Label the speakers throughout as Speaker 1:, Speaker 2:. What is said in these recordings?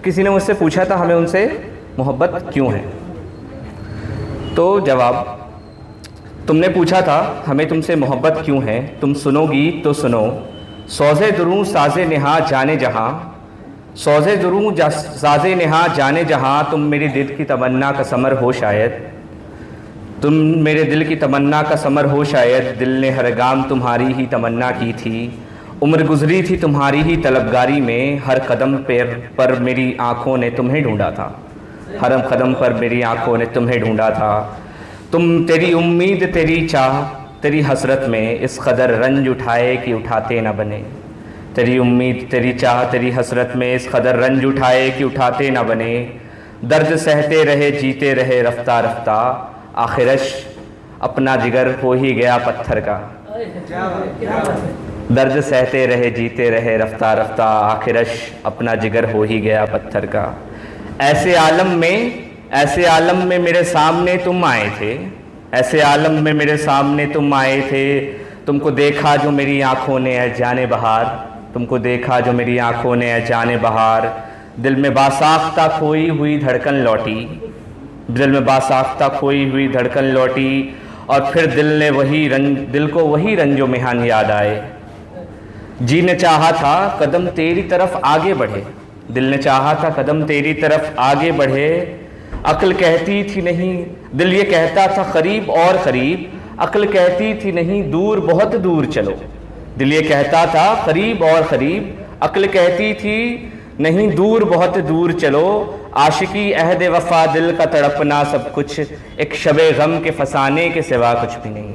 Speaker 1: किसी ने मुझसे पूछा था हमें उनसे मोहब्बत क्यों है, तो जवाब, तुमने पूछा था हमें तुमसे मोहब्बत क्यों है, तुम सुनोगी तो सुनो। सौज़े दुरूं साज़े निहा जाने जहाँ, सौज़े दुरूं साज़े निहा जाने जहाँ, तुम मेरे दिल की तमन्ना का समर हो शायद, तुम मेरे दिल की तमन्ना का समर हो शायद। दिल ने हर गाम तुम्हारी ही तमन्ना की थी, उम्र गुजरी थी तुम्हारी ही तलबगारी में। हर कदम पर मेरी आँखों ने तुम्हें ढूंढा था, हर कदम पर मेरी आँखों ने तुम्हें ढूंढा था। तुम, तेरी उम्मीद, तेरी चाह, तेरी हसरत में इस कदर रंज उठाए कि उठाते न बने। तेरी उम्मीद, तेरी चाह, तेरी हसरत में इस कदर रंज उठाए कि उठाते न बने। दर्द सहते रहे, जीते रहे रफ्ता रफ्ता, आखिरश अपना जिगर हो ही गया पत्थर का। दर्द सहते रहे, जीते रहे रफ्ता रफ्ता, आखिरश अपना जिगर हो ही गया पत्थर का। ऐसे आलम में मेरे सामने तुम आए थे, ऐसे आलम में मेरे सामने तुम आए थे। तुमको देखा जो मेरी आँखों ने है जाने बहार, तुमको देखा जो मेरी आँखों ने है जाने बहार। दिल में बासाख्ता खोई हुई धड़कन लौटी, दिल में बासाख्ता खोई हुई धड़कन लौटी। और फिर दिल को वही रंजो मेहान याद आए। जी ने चाहा था कदम तेरी तरफ आगे बढ़े, दिल ने चाहा था कदम तेरी तरफ आगे बढ़े। अक्ल कहती थी नहीं, दिल ये कहता था करीब और करीब, अक्ल कहती थी नहीं दूर बहुत दूर चलो। दिल ये कहता था करीब और करीब, अक्ल कहती थी नहीं दूर बहुत दूर चलो। आशिकी अहद वफा दिल का तड़पना सब कुछ, एक शबे गम के फसाने के सिवा कुछ भी नहीं।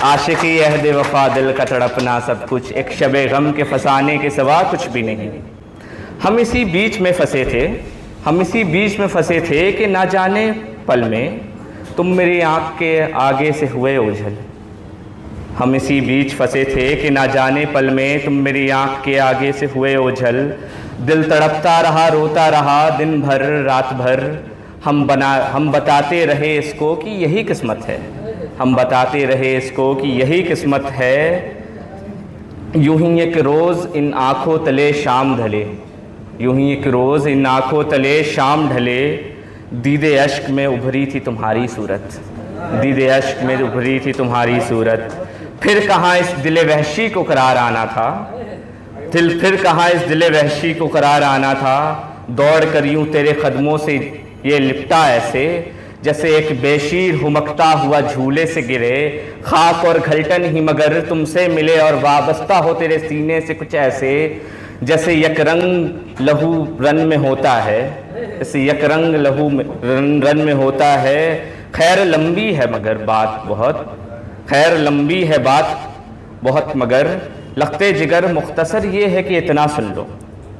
Speaker 1: आशिकी अहद वफा दिल का तड़पना सब कुछ, एक शबे गम के फसाने के सिवा कुछ भी नहीं। हम इसी बीच में फंसे थे, हम इसी बीच में फंसे थे कि ना जाने पल में तुम मेरी आँख के आगे से हुए ओझल। हम इसी बीच फंसे थे कि ना जाने पल में तुम मेरी आँख के आगे से हुए ओझल। दिल तड़पता रहा, रोता रहा दिन भर रात भर। हम बताते रहे इसको कि यही किस्मत है, हम बताते रहे इसको कि यही किस्मत है। यूं ही एक रोज़ इन आँखों तले शाम ढले, यूं ही एक रोज़ इन आँखों तले शाम ढले। दीदे अश्क में उभरी थी तुम्हारी सूरत, दीदे अश्क में उभरी थी तुम्हारी सूरत। फिर कहाँ इस दिले वहशी को करार आना था, फिर कहाँ इस दिले वहशी को करार आना था। दौड़ कर यूं तेरे कदमों से ये लिपटा ऐसे, जैसे एक बेशीर हुमकता हुआ झूले से गिरे। खाक और घलटन ही मगर तुमसे मिले और वाबस्ता हो तेरे सीने से कुछ ऐसे, जैसे यकरंग लहू रन में होता है, जैसे यकरंग लहू रन में होता है। खैर लंबी है मगर बात बहुत, खैर लंबी है बात बहुत मगर लगते जिगर मुख्तसर ये है कि इतना सुन लो,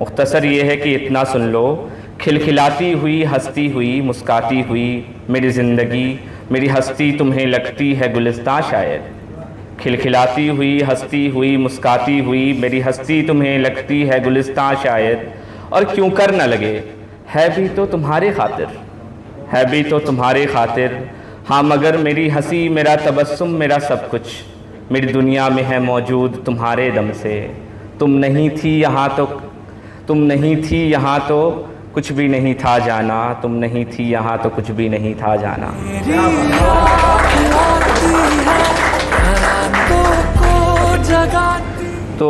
Speaker 1: मुख्तसर ये है कि इतना सुन लो। खिलखिलाती हुई हंसती हुई मुस्काती हुई मेरी ज़िंदगी, मेरी हस्ती तुम्हें लगती है गुलिस्तां शायद। खिलखिलाती हुई हंसती हुई मुस्काती हुई मेरी हस्ती तुम्हें लगती है गुलिस्तां शायद। और क्यों कर न लगे, है भी तो तुम्हारे खातिर, है भी तो तुम्हारे खातिर। हाँ मगर मेरी हंसी, मेरा तबस्सुम, मेरा सब कुछ मेरी दुनिया में है मौजूद तुम्हारे दम से। तुम नहीं थी यहाँ तो, तुम नहीं थी यहाँ तो कुछ भी नहीं था जाना, तुम नहीं थी यहाँ तो कुछ भी नहीं था जाना।